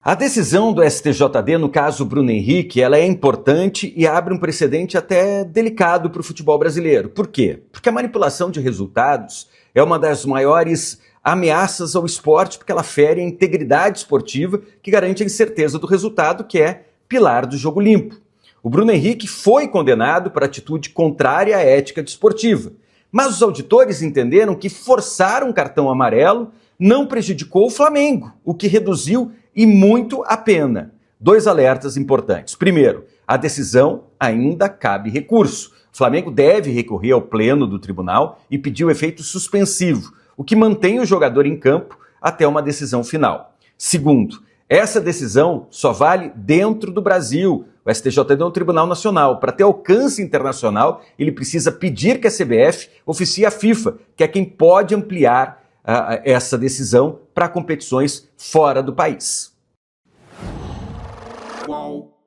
A decisão do STJD, no caso Bruno Henrique, ela é importante e abre um precedente até delicado para o futebol brasileiro. Por quê? Porque a manipulação de resultados é uma das maiores ameaças ao esporte, porque ela fere a integridade esportiva que garante a incerteza do resultado, que é pilar do jogo limpo. O Bruno Henrique foi condenado por atitude contrária à ética desportiva, mas os auditores entenderam que forçar um cartão amarelo não prejudicou o Flamengo, o que reduziu e muito a pena. Dois alertas importantes. Primeiro, a decisão ainda cabe recurso. O Flamengo deve recorrer ao pleno do tribunal e pedir o efeito suspensivo, o que mantém o jogador em campo até uma decisão final. Segundo, essa decisão só vale dentro do Brasil. O STJD é um tribunal nacional. Para ter alcance internacional, ele precisa pedir que a CBF oficie a FIFA, que é quem pode ampliar essa decisão para competições fora do país. Uau.